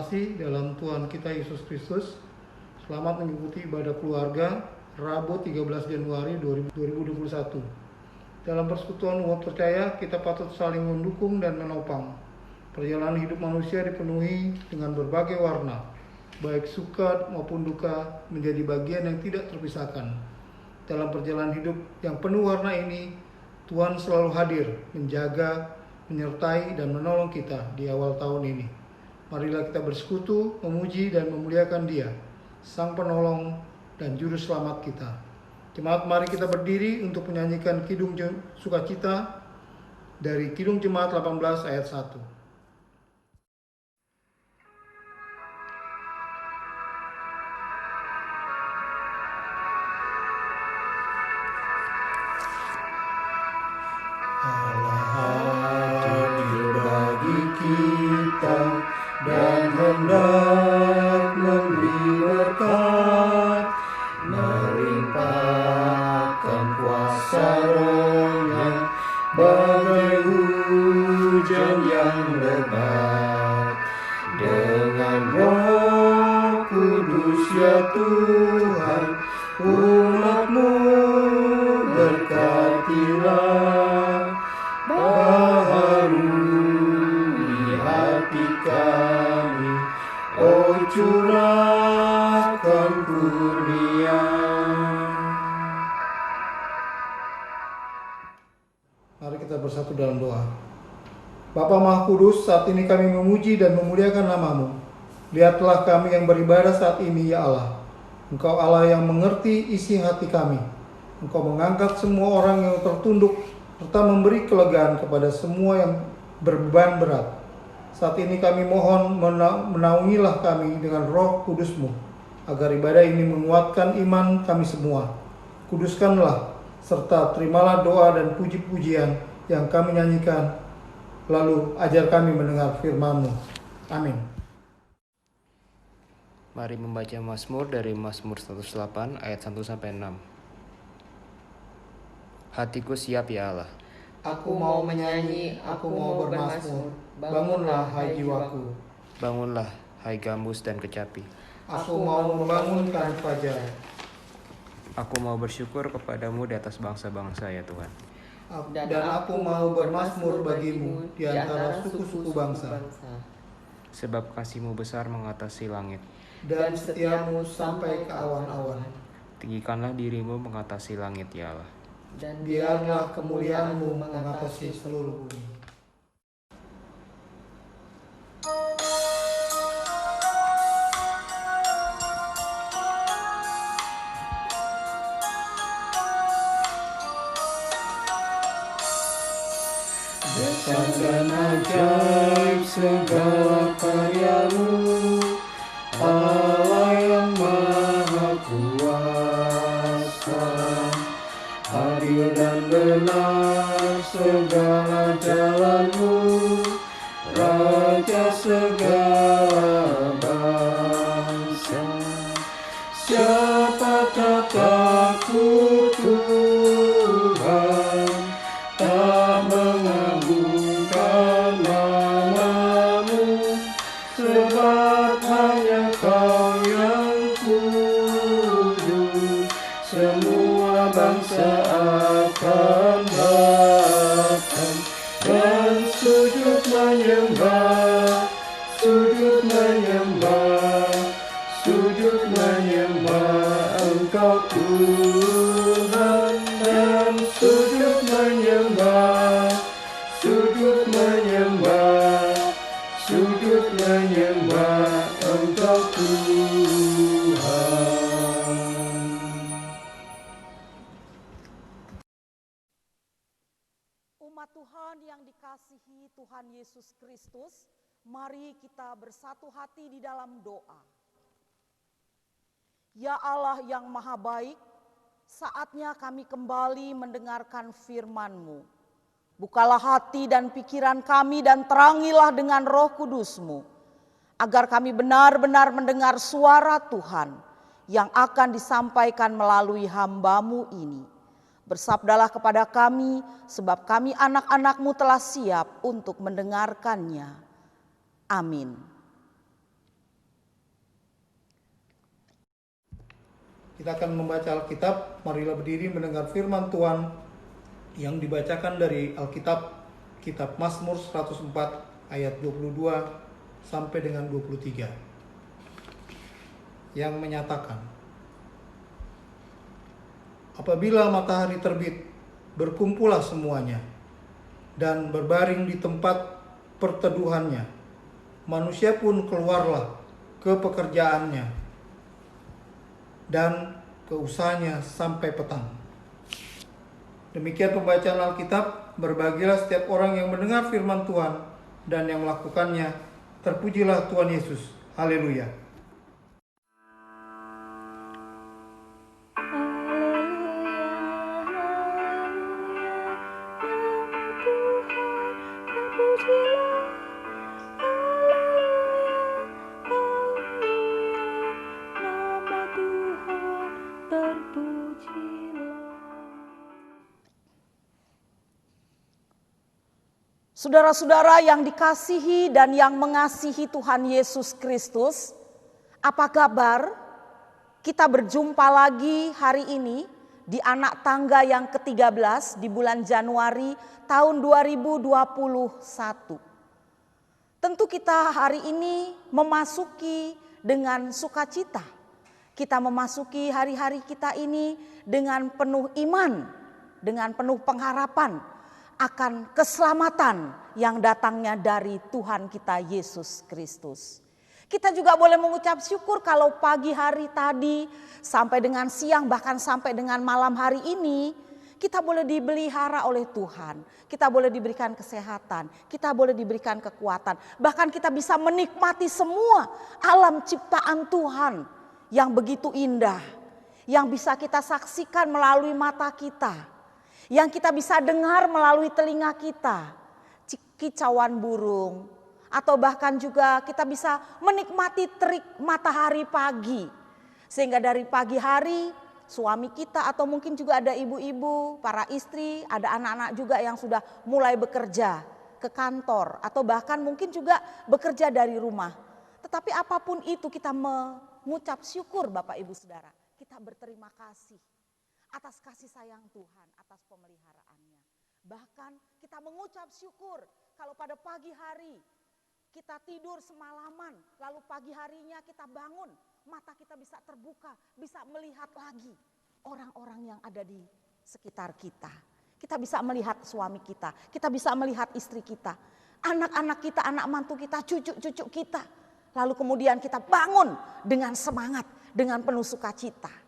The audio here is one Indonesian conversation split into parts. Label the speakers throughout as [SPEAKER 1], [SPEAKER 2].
[SPEAKER 1] kasih dalam Tuhan kita Yesus Kristus, selamat mengikuti ibadah keluarga Rabu 13 Januari 2021. Dalam persekutuan umat percaya, kita patut saling mendukung dan menopang. Perjalanan hidup manusia dipenuhi dengan berbagai warna, baik suka maupun duka menjadi bagian yang tidak terpisahkan. Dalam perjalanan hidup yang penuh warna ini, Tuhan selalu hadir, menjaga, menyertai, dan menolong kita di awal tahun ini. Marilah kita bersekutu, memuji, dan memuliakan Dia, Sang Penolong dan Juru Selamat kita. Jemaat, mari kita berdiri untuk menyanyikan Kidung Sukacita dari Kidung Jemaat 18 ayat 1.
[SPEAKER 2] Dan hendak memberi berkat, melimpahkan kuasa Roh-Nya bagai hujan yang lebat. Dengan Roh Kudus ya Tuhan, umat-Mu berkatilah, baharui hati kami, oh curahkan kurnia.
[SPEAKER 1] Mari kita bersatu dalam doa. Bapa Maha Kudus, saat ini kami memuji dan memuliakan nama-Mu. Lihatlah kami yang beribadah saat ini, ya Allah. Engkau Allah yang mengerti isi hati kami. Engkau mengangkat semua orang yang tertunduk, serta memberi kelegaan kepada semua yang berbeban berat. Saat ini kami mohon menaungilah kami dengan Roh Kudus-Mu, agar ibadah ini menguatkan iman kami semua. Kuduskanlah, serta terimalah doa dan puji-pujian yang kami nyanyikan. Lalu ajar kami mendengar firman-Mu. Amin.
[SPEAKER 3] Mari membaca Mazmur dari Mazmur 108 ayat 1-6. Hatiku siap ya Allah.
[SPEAKER 2] Aku mau menyanyi, aku mau bermazmur. Bangunlah hai jiwaku.
[SPEAKER 3] Bangunlah hai gambus dan kecapi.
[SPEAKER 1] Aku mau membangunkan fajar.
[SPEAKER 3] Aku mau bersyukur kepadamu di atas bangsa-bangsa ya Tuhan.
[SPEAKER 1] Dan aku mau bermazmur bagimu di antara suku-suku bangsa.
[SPEAKER 3] Sebab kasih-Mu besar mengatasi langit,
[SPEAKER 1] dan setiamu sampai ke awan-awan.
[SPEAKER 3] Tinggikanlah diri-Mu mengatasi langit ya Allah.
[SPEAKER 1] Dan biarlah kemuliaan-Mu mengatasi seluruh bumi.
[SPEAKER 2] Besar dan ajaib segala karya-Mu, Allah yang Maha Kuasa. Adil dan benar segala jalan-Mu, Raja segala bangsa. Siapa tak takut Tuhan, tak mengagungkan nama-Mu, sebab hanya Kau yang kudus. Semua bangsa akan datang dan sujud menyembah, sujud menyembah, sujud menyembah Engkau Tuhan, dan sujud menyembah, sujud menyembah, sujud menyembah Engkau Tuhan.
[SPEAKER 4] Umat Tuhan yang dikasihi Tuhan Yesus Kristus, mari kita bersatu hati di dalam doa. Ya Allah yang maha baik, saatnya kami kembali mendengarkan firman-Mu. Bukalah hati dan pikiran kami dan terangilah dengan Roh Kudus-Mu, agar kami benar-benar mendengar suara Tuhan yang akan disampaikan melalui hamba-Mu ini. Bersabdalah kepada kami, sebab kami anak-anak-Mu telah siap untuk mendengarkannya. Amin.
[SPEAKER 1] Kita akan membaca Alkitab. Marilah berdiri mendengar firman Tuhan yang dibacakan dari Alkitab, Kitab Mazmur 104 ayat 22 sampai dengan 23. Yang menyatakan, apabila matahari terbit, berkumpullah semuanya, dan berbaring di tempat perteduhannya. Manusia pun keluarlah ke pekerjaannya, dan ke usahanya sampai petang. Demikian pembacaan Alkitab. Berbahagialah setiap orang yang mendengar firman Tuhan dan yang melakukannya. Terpujilah Tuhan Yesus. Haleluya.
[SPEAKER 4] Saudara-saudara yang dikasihi dan yang mengasihi Tuhan Yesus Kristus, apa kabar? Kita berjumpa lagi hari ini di anak tangga yang ke-13 di bulan Januari tahun 2021. Tentu kita hari ini memasuki dengan sukacita. Kita memasuki hari-hari kita ini dengan penuh iman, dengan penuh pengharapan akan keselamatan yang datangnya dari Tuhan kita Yesus Kristus. Kita juga boleh mengucap syukur kalau pagi hari tadi sampai dengan siang bahkan sampai dengan malam hari ini kita boleh dipelihara oleh Tuhan. Kita boleh diberikan kesehatan, kita boleh diberikan kekuatan. Bahkan kita bisa menikmati semua alam ciptaan Tuhan yang begitu indah, yang bisa kita saksikan melalui mata kita, yang kita bisa dengar melalui telinga kita, kicauan burung, atau bahkan juga kita bisa menikmati terik matahari pagi. Sehingga dari pagi hari suami kita atau mungkin juga ada ibu-ibu, para istri, ada anak-anak juga yang sudah mulai bekerja ke kantor atau bahkan mungkin juga bekerja dari rumah. Tetapi apapun itu kita mengucap syukur Bapak Ibu Saudara. Kita berterima kasih atas kasih sayang Tuhan, atas pemeliharaannya. Bahkan kita mengucap syukur kalau pada pagi hari kita tidur semalaman, lalu pagi harinya kita bangun, mata kita bisa terbuka, bisa melihat lagi orang-orang yang ada di sekitar kita. Kita bisa melihat suami kita bisa melihat istri kita, anak-anak kita, anak mantu kita, cucu-cucu kita. Lalu kemudian kita bangun dengan semangat, dengan penuh sukacita.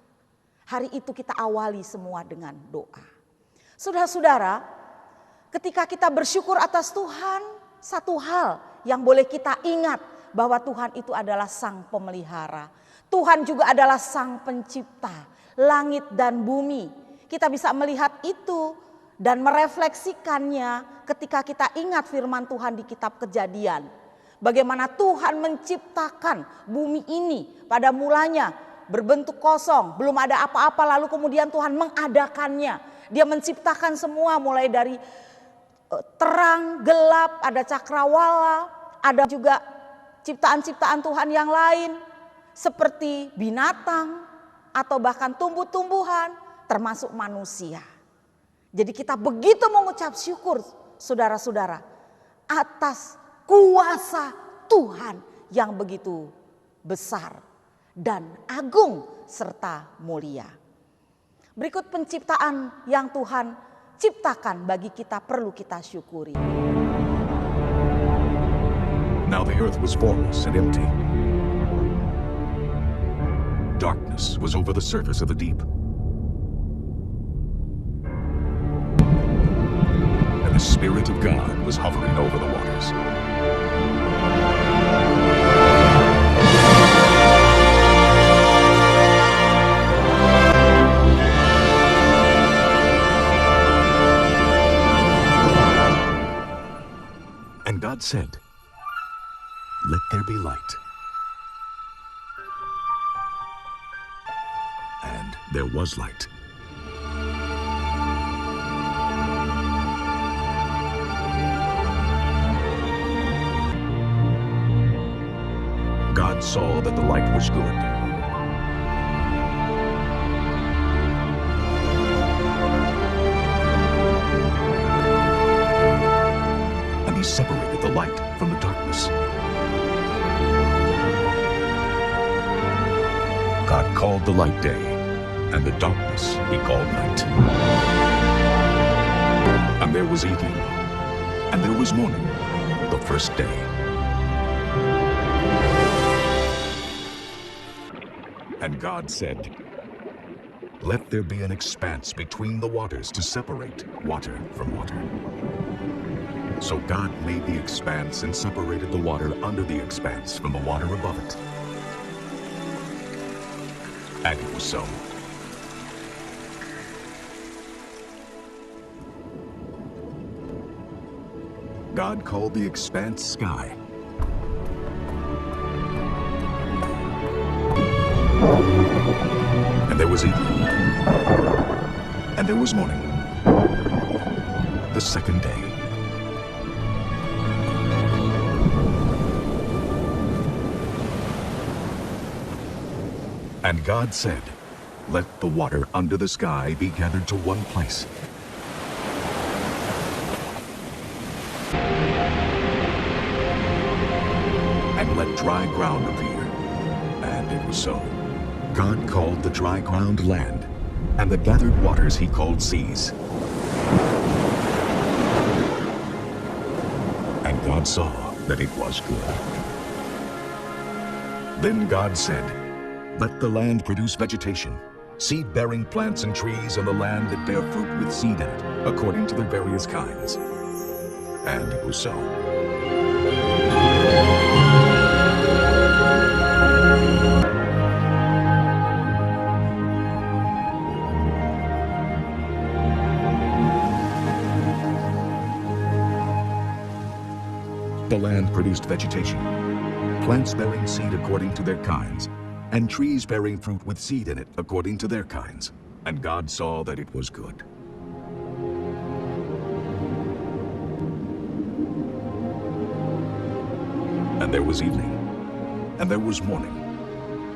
[SPEAKER 4] Hari itu kita awali semua dengan doa. Saudara-saudara, ketika kita bersyukur atas Tuhan, satu hal yang boleh kita ingat bahwa Tuhan itu adalah Sang Pemelihara. Tuhan juga adalah Sang Pencipta langit dan bumi. Kita bisa melihat itu dan merefleksikannya ketika kita ingat firman Tuhan di kitab Kejadian. Bagaimana Tuhan menciptakan bumi ini pada mulanya berbentuk kosong, belum ada apa-apa, lalu kemudian Tuhan mengadakannya. Dia menciptakan semua mulai dari terang, gelap, ada cakrawala, ada juga ciptaan-ciptaan Tuhan yang lain seperti binatang atau bahkan tumbuh-tumbuhan termasuk manusia. Jadi kita begitu mengucap syukur saudara-saudara atas kuasa Tuhan yang begitu besar dan agung serta mulia. Berikut penciptaan yang Tuhan ciptakan bagi kita perlu kita syukuri.
[SPEAKER 5] Now the earth was formless and empty. Darkness was over the surface of the deep. And the Spirit of God was hovering over the waters. And God said, "Let there be light." And there was light. God saw that the light was good. the light day, and the darkness he called night. And there was evening, and there was morning, the first day. And God said, "Let there be an expanse between the waters to separate water from water." So God made the expanse and separated the water under the expanse from the water above it. And it was so. God called the expanse sky. And there was evening, and there was morning, the second day. And God said, "Let the water under the sky be gathered to one place." And let dry ground appear. And it was so. God called the dry ground land, and the gathered waters he called seas. And God saw that it was good. Then God said, "Let the land produce vegetation, seed-bearing plants and trees, and the land that bear fruit with seed in it, according to their various kinds." And it was so. The land produced vegetation, plants bearing seed according to their kinds, and trees bearing fruit with seed in it according to their kinds. And God saw that it was good. And there was evening, and there was morning,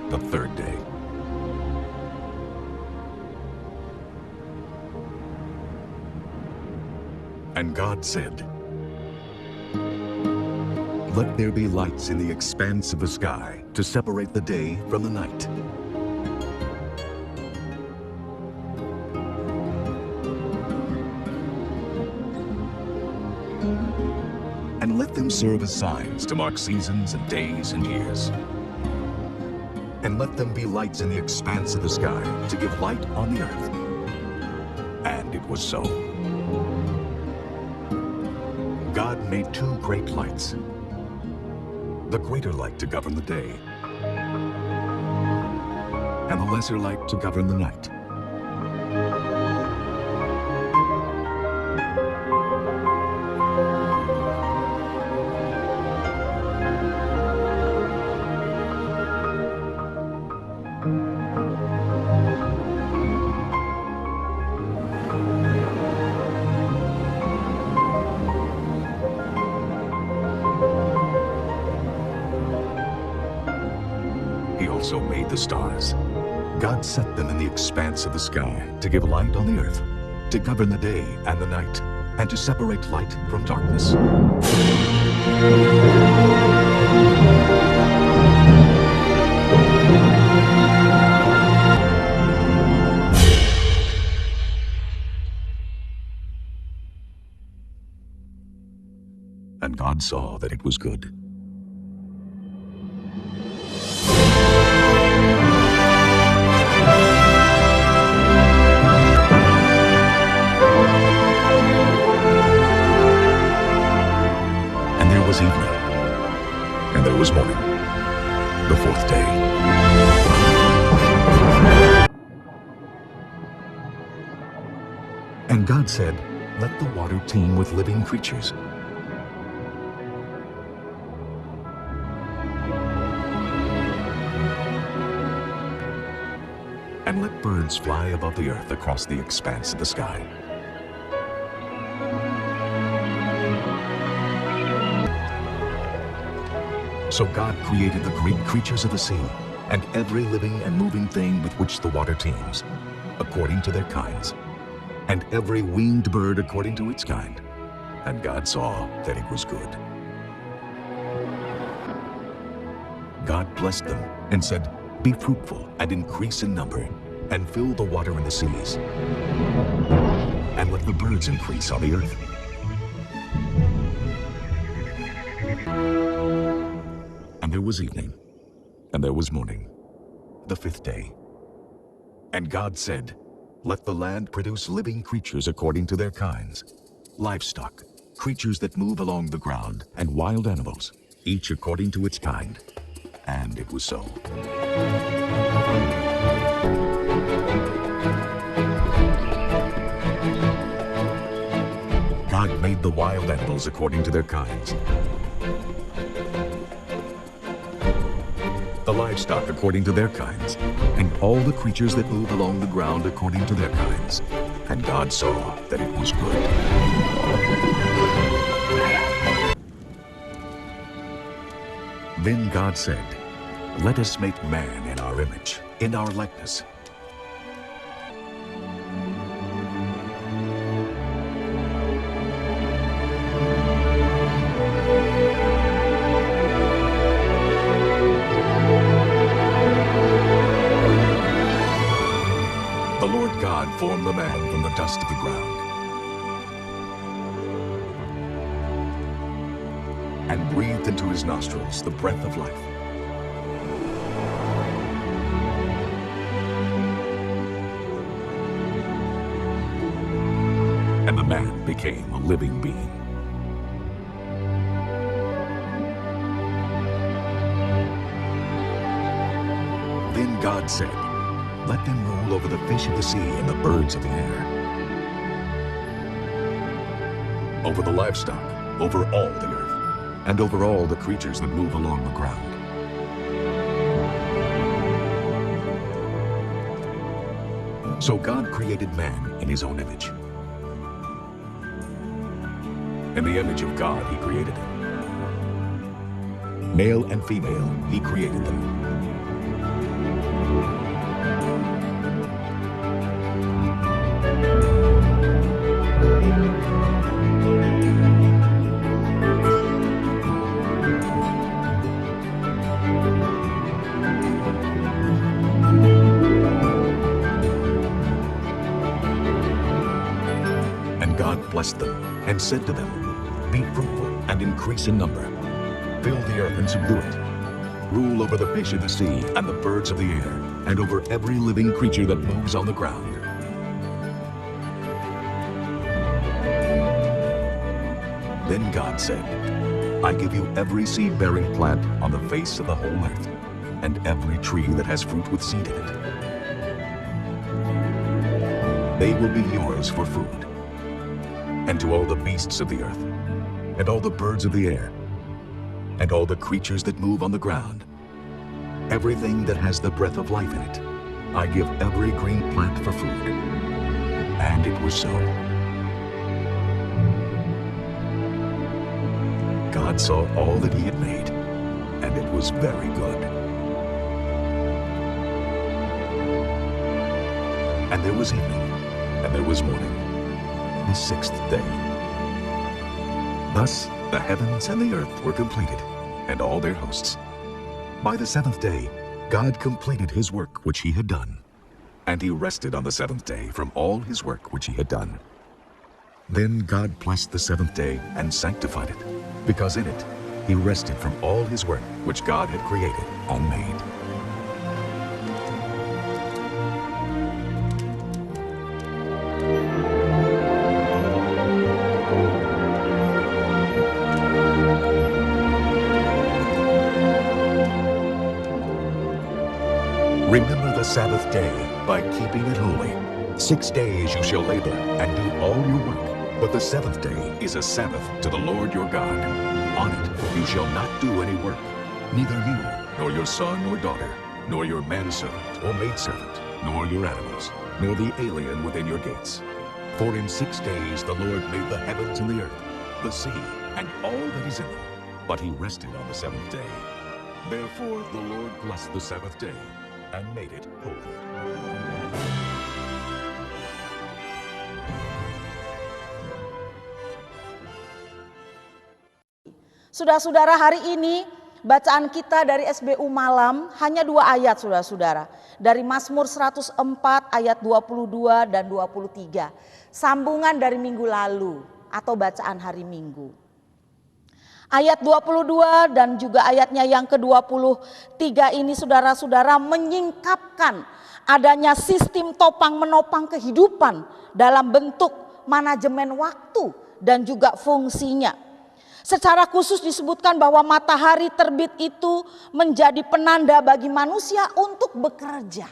[SPEAKER 5] the third day. And God said, "Let there be lights in the expanse of the sky to separate the day from the night." And let them serve as signs to mark seasons and days and years. And let them be lights in the expanse of the sky to give light on the earth. And it was so. God made two great lights. The greater light to govern the day, and the lesser light to govern the night. He also made the stars. God set them in the expanse of the sky to give light on the earth, to govern the day and the night, and to separate light from darkness. And God saw that it was good. Was evening, and there was morning, the fourth day. And God said, "Let the water teem with living creatures." And let birds fly above the earth across the expanse of the sky. So God created the great creatures of the sea, and every living and moving thing with which the water teems, according to their kinds, and every winged bird according to its kind. And God saw that it was good. God blessed them and said, Be fruitful and increase in number, and fill the water in the seas, and let the birds increase on the earth. And there was evening, and there was morning, the fifth day. And God said, "Let the land produce living creatures according to their kinds, livestock, creatures that move along the ground, and wild animals, each according to its kind." And it was so. God made the wild animals according to their kinds, the livestock according to their kinds, and all the creatures that move along the ground according to their kinds. And God saw that it was good. Then God said, "Let us make man in our image, in our likeness." The Lord God formed the man from the dust of the ground and breathed into his nostrils the breath of life. And the man became a living being. Then God said, "Let them rule over the fish of the sea and the birds of the air, over the livestock, over all the earth, and over all the creatures that move along the ground." So God created man in his own image. In the image of God he created him. Male and female he created them. And God blessed them and said to them, "Be fruitful and increase in number. Fill the earth and subdue it. Rule over the fish of the sea and the birds of the air, and over every living creature that moves on the ground." Then God said, "I give you every seed-bearing plant on the face of the whole earth, and every tree that has fruit with seed in it. They will be yours for food. And to all the beasts of the earth, and all the birds of the air, and all the creatures that move on the ground, everything that has the breath of life in it, I give every green plant for food." And it was so. God saw all that he had made, and it was very good. And there was evening, and there was morning, the sixth day. Thus the heavens and the earth were completed, and all their hosts. By the seventh day, God completed his work which he had done, and he rested on the seventh day from all his work which he had done. Then God blessed the seventh day and sanctified it, because in it he rested from all his work which God had created and made. Remember the Sabbath day by keeping it holy. 6 days you shall labor and do all your work, but the seventh day is a Sabbath to the Lord your God. On it you shall not do any work, neither you, nor your son or daughter, nor your manservant or maidservant, nor your animals, nor the alien within your gates. For in 6 days the Lord made the heavens and the earth, the sea, and all that is in them, but he rested on the seventh day. Therefore the Lord blessed the Sabbath day and made it holy.
[SPEAKER 4] Saudara-saudara, hari ini Bacaan kita dari SBU malam hanya 2 ayat saudara-saudara. Dari Mazmur 104 ayat 22 dan 23. Sambungan dari minggu lalu atau bacaan hari Minggu. Ayat 22 dan juga ayatnya yang ke-23 ini saudara-saudara menyingkapkan adanya sistem topang menopang kehidupan dalam bentuk manajemen waktu dan juga fungsinya. Secara khusus disebutkan bahwa matahari terbit itu menjadi penanda bagi manusia untuk bekerja.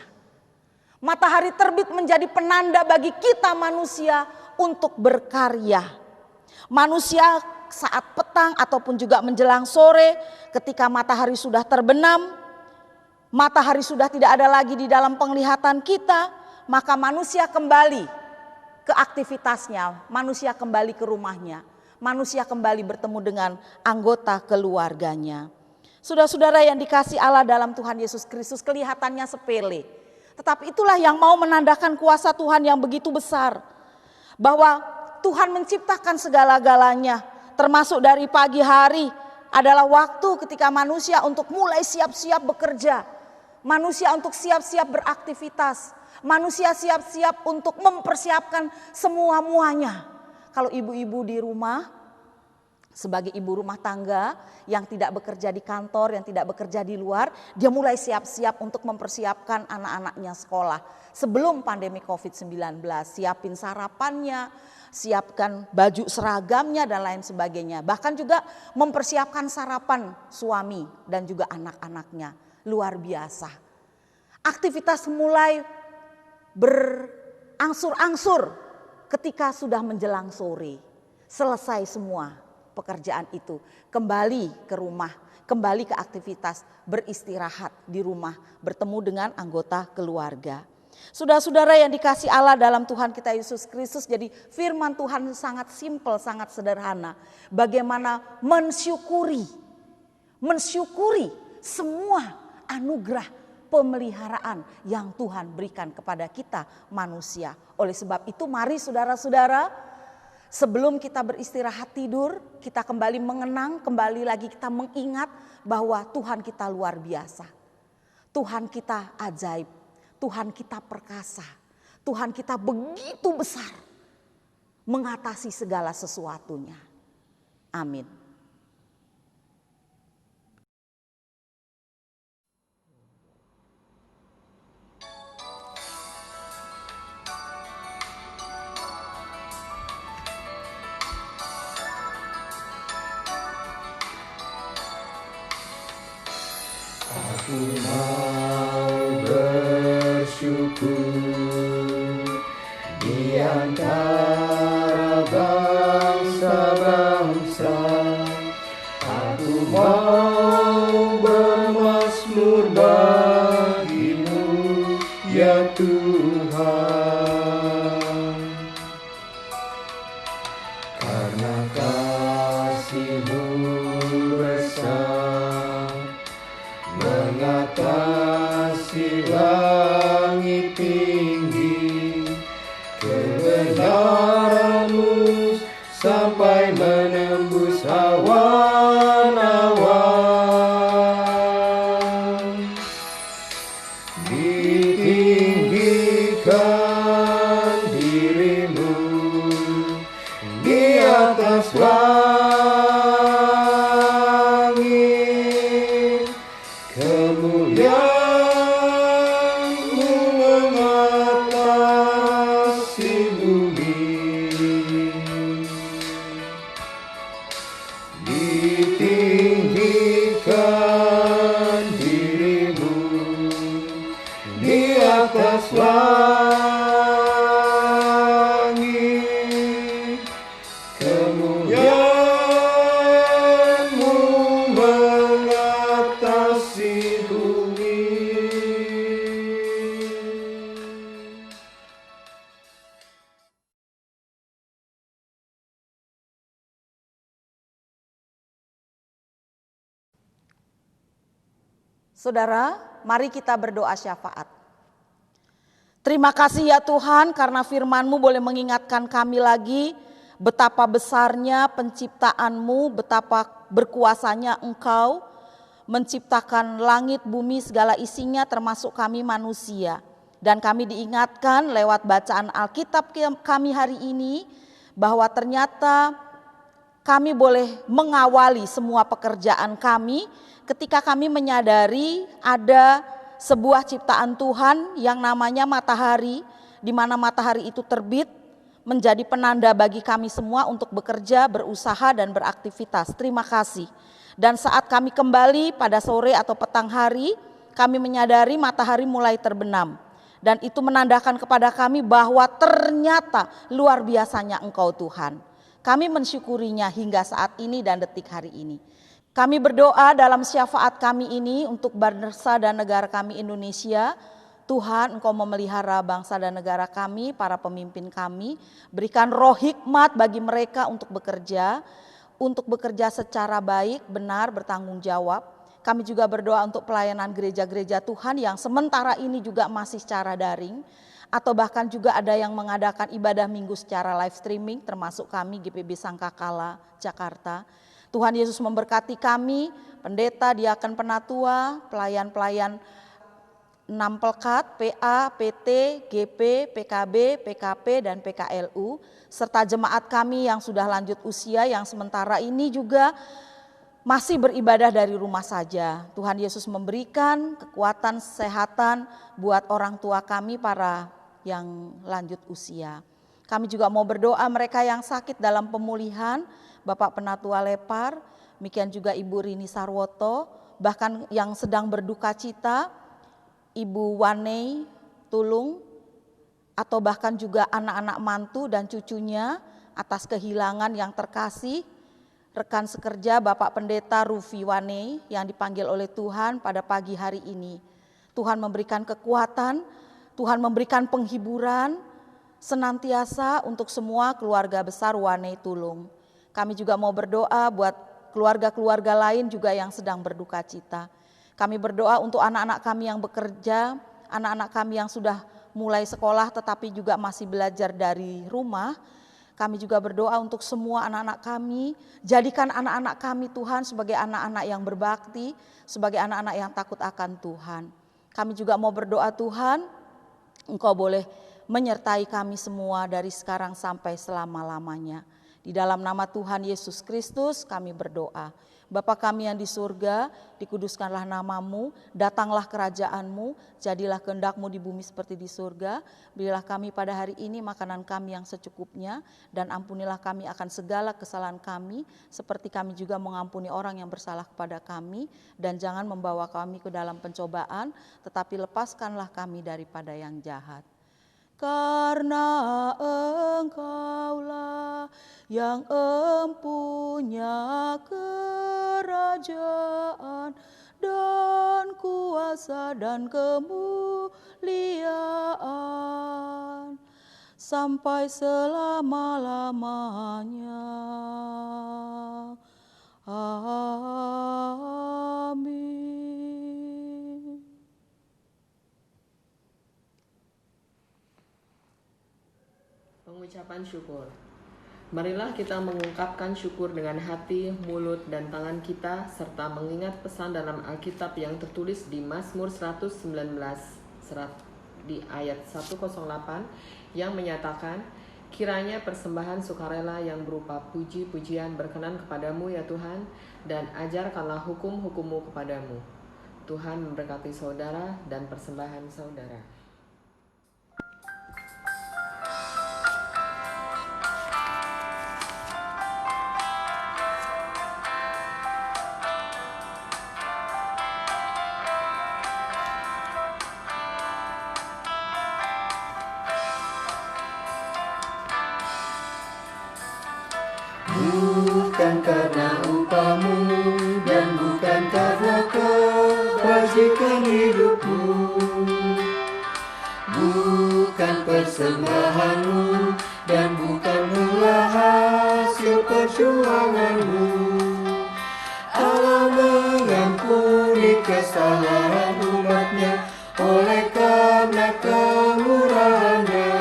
[SPEAKER 4] Matahari terbit menjadi penanda bagi kita manusia untuk berkarya. Manusia saat petang ataupun juga menjelang sore ketika matahari sudah terbenam, matahari sudah tidak ada lagi di dalam penglihatan kita, maka manusia kembali ke aktivitasnya, manusia kembali ke rumahnya. Manusia kembali bertemu dengan anggota keluarganya. Saudara-saudara yang dikasihi Allah dalam Tuhan Yesus Kristus, kelihatannya sepele. Tetapi itulah yang mau menandakan kuasa Tuhan yang begitu besar. Bahwa Tuhan menciptakan segala-galanya, termasuk dari pagi hari adalah waktu ketika manusia untuk mulai siap-siap bekerja. Manusia untuk siap-siap beraktivitas. Manusia siap-siap untuk mempersiapkan semua-muanya. Kalau ibu-ibu di rumah, sebagai ibu rumah tangga yang tidak bekerja di kantor, yang tidak bekerja di luar, dia mulai siap-siap untuk mempersiapkan anak-anaknya sekolah. Sebelum pandemi COVID-19, siapin sarapannya, siapkan baju seragamnya dan lain sebagainya. Bahkan juga mempersiapkan sarapan suami dan juga anak-anaknya. Luar biasa. Aktivitas mulai berangsur-angsur. Ketika sudah menjelang sore, selesai semua pekerjaan itu, kembali ke rumah, kembali ke aktivitas, beristirahat di rumah, bertemu dengan anggota keluarga. Saudara-saudara yang dikasihi Allah dalam Tuhan kita Yesus Kristus, jadi firman Tuhan sangat simpel, sangat sederhana. Bagaimana mensyukuri semua anugerah pemeliharaan yang Tuhan berikan kepada kita manusia. Oleh sebab itu mari saudara-saudara, sebelum kita beristirahat tidur, kita kembali mengenang, kembali lagi kita mengingat bahwa Tuhan kita luar biasa. Tuhan kita ajaib, Tuhan kita perkasa, Tuhan kita begitu besar mengatasi segala sesuatunya. Amin.
[SPEAKER 2] Aku mau bersyukur di antara bangsa-bangsa. Aku mau bermazmur bagimu, ya Tuhan. Karena kasih-Mu besar mengatasi langit tinggi, kebenaran-Mu sampai menembus awan-awan. Ditinggikan diri-Mu di atas langit, kemuliaan-Mu mengatasi bumi. Ditinggikan diri-Mu di atas langit, kemuliaan-Mu mengatasi bumi.
[SPEAKER 4] Saudara, mari kita berdoa syafaat. Terima kasih ya Tuhan karena firman-Mu boleh mengingatkan kami lagi betapa besarnya penciptaan-Mu, betapa berkuasanya Engkau menciptakan langit, bumi, segala isinya termasuk kami manusia. Dan kami diingatkan lewat bacaan Alkitab kami hari ini bahwa ternyata kami boleh mengawali semua pekerjaan kami ketika kami menyadari ada sebuah ciptaan Tuhan yang namanya matahari, di mana matahari itu terbit menjadi penanda bagi kami semua untuk bekerja, berusaha dan beraktivitas. Terima kasih. Dan saat kami kembali pada sore atau petang hari, kami menyadari matahari mulai terbenam. Dan itu menandakan kepada kami bahwa ternyata luar biasanya Engkau Tuhan. Kami mensyukurinya hingga saat ini dan detik hari ini. Kami berdoa dalam syafaat kami ini untuk bangsa dan negara kami Indonesia. Tuhan, Engkau memelihara bangsa dan negara kami, para pemimpin kami. Berikan roh hikmat bagi mereka untuk bekerja secara baik, benar, bertanggung jawab. Kami juga berdoa untuk pelayanan gereja-gereja Tuhan yang sementara ini juga masih secara daring. Atau bahkan juga ada yang mengadakan ibadah minggu secara live streaming, termasuk kami GPB Sangkakala, Jakarta. Tuhan Yesus memberkati kami, pendeta, diaken, penatua, pelayan-pelayan 6 Pelkat, PA, PT, GP, PKB, PKP, dan PKLU, serta jemaat kami yang sudah lanjut usia yang sementara ini juga masih beribadah dari rumah saja. Tuhan Yesus memberikan kekuatan, kesehatan buat orang tua kami para yang lanjut usia. Kami juga mau berdoa mereka yang sakit dalam pemulihan, Bapak Penatua Lepar, demikian juga Ibu Rini Sarwoto, bahkan yang sedang berduka cita, Ibu Wanei Tulung, atau bahkan juga anak-anak mantu dan cucunya atas kehilangan yang terkasih, rekan sekerja Bapak Pendeta Rufi Wanei yang dipanggil oleh Tuhan pada pagi hari ini. Tuhan memberikan kekuatan, Tuhan memberikan penghiburan senantiasa untuk semua keluarga besar Wanei Tulung. Kami juga mau berdoa buat keluarga-keluarga lain juga yang sedang berduka cita. Kami berdoa untuk anak-anak kami yang bekerja, anak-anak kami yang sudah mulai sekolah tetapi juga masih belajar dari rumah. Kami juga berdoa untuk semua anak-anak kami, jadikan anak-anak kami Tuhan sebagai anak-anak yang berbakti, sebagai anak-anak yang takut akan Tuhan. Kami juga mau berdoa Tuhan, Engkau boleh menyertai kami semua dari sekarang sampai selama-lamanya. Di dalam nama Tuhan Yesus Kristus kami berdoa. Bapa kami yang di surga, dikuduskanlah namamu, datanglah kerajaanmu, jadilah kehendak-Mu di bumi seperti di surga. Berilah kami pada hari ini makanan kami yang secukupnya, dan ampunilah kami akan segala kesalahan kami, seperti kami juga mengampuni orang yang bersalah kepada kami. Dan jangan membawa kami ke dalam pencobaan, tetapi lepaskanlah kami daripada yang jahat. Karena Engkaulah yang empunya kerajaan dan kuasa dan kemuliaan sampai selama-lamanya. Amin.
[SPEAKER 2] Pengucapan syukur. Marilah kita mengungkapkan syukur dengan hati, mulut, dan tangan kita, serta mengingat pesan dalam Alkitab yang tertulis di Mazmur 119 di ayat 108 yang menyatakan, kiranya persembahan sukarela yang berupa puji-pujian berkenan kepadamu ya Tuhan, dan ajarkanlah hukum-hukum-Mu kepadamu. Tuhan memberkati saudara dan persembahan saudara.
[SPEAKER 1] Bukan karena upahmu dan bukan karena kebajikan hidupmu, bukan persembahanmu dan bukan mula hasil perjuanganmu. Allah mengampuni kesalahan umatnya oleh karena kemurahannya,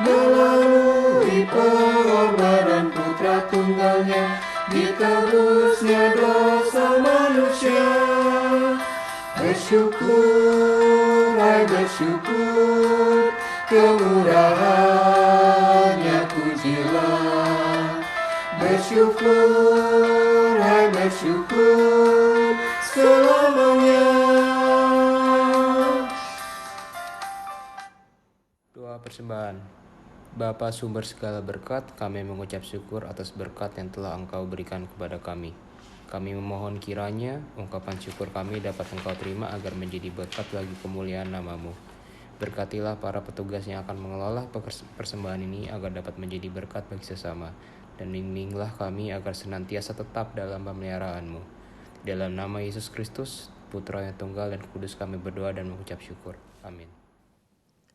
[SPEAKER 1] melalui pengorbanan Putra Tunggalnya, ditebusnya dosa manusia.
[SPEAKER 6] Indonesia. Bersyukur, hai bersyukur, kemurahannya pujilah. Bersyukur, hai bersyukur, selamanya.
[SPEAKER 3] Doa persembahan. Bapa sumber segala berkat, kami mengucap syukur atas berkat yang telah Engkau berikan kepada kami. Kami memohon kiranya ungkapan syukur kami dapat Engkau terima agar menjadi berkat bagi kemuliaan nama-Mu. Berkatilah para petugas yang akan mengelola persembahan ini agar dapat menjadi berkat bagi sesama. Dan bimbinglah kami agar senantiasa tetap dalam pemeliharaan-Mu. Dalam nama Yesus Kristus, Putra yang tunggal dan kudus kami berdoa dan mengucap syukur. Amin.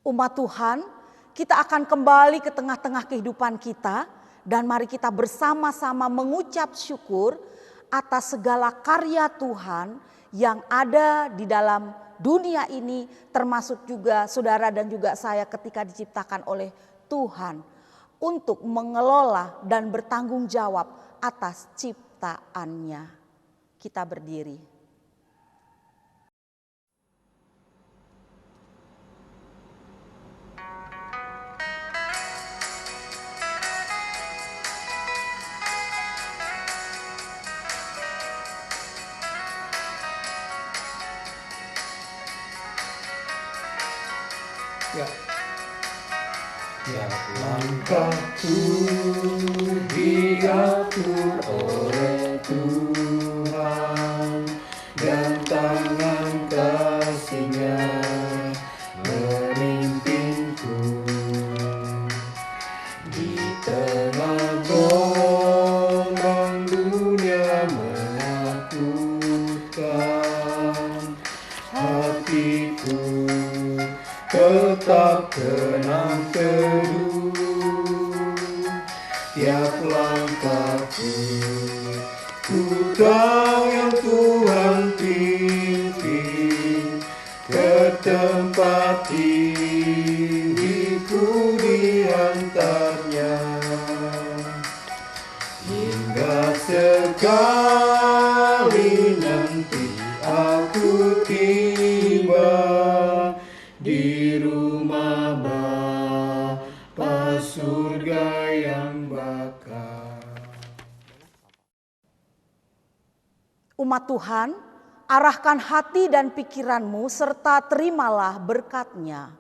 [SPEAKER 4] Umat Tuhan, kita akan kembali ke tengah-tengah kehidupan kita dan mari kita bersama-sama mengucap syukur atas segala karya Tuhan yang ada di dalam dunia ini, termasuk juga saudara dan juga saya ketika diciptakan oleh Tuhan untuk mengelola dan bertanggung jawab atas ciptaannya. Kita berdiri.
[SPEAKER 1] Ya.
[SPEAKER 6] Langkahku diatur oleh Tuhan dan tangan kasih-Nya memimpinku di tengah gelombang dunia menakutkan. Hatiku tetap tenang teduh, tiap langkahku ku tahu yang Tuhan pimpin ke tempat tinggiku diantarnya, hingga sekali nanti aku tiba di rumah Bapa surga yang bakal.
[SPEAKER 4] Umat Tuhan, arahkan hati dan pikiranmu serta terimalah berkat-Nya.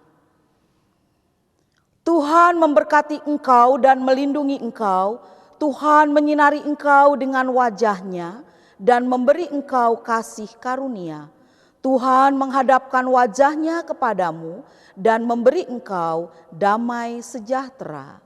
[SPEAKER 4] Tuhan memberkati engkau dan melindungi engkau. Tuhan menyinari engkau dengan wajah-Nya dan memberi engkau kasih karunia. Tuhan menghadapkan wajah-Nya kepadamu dan memberi engkau damai sejahtera.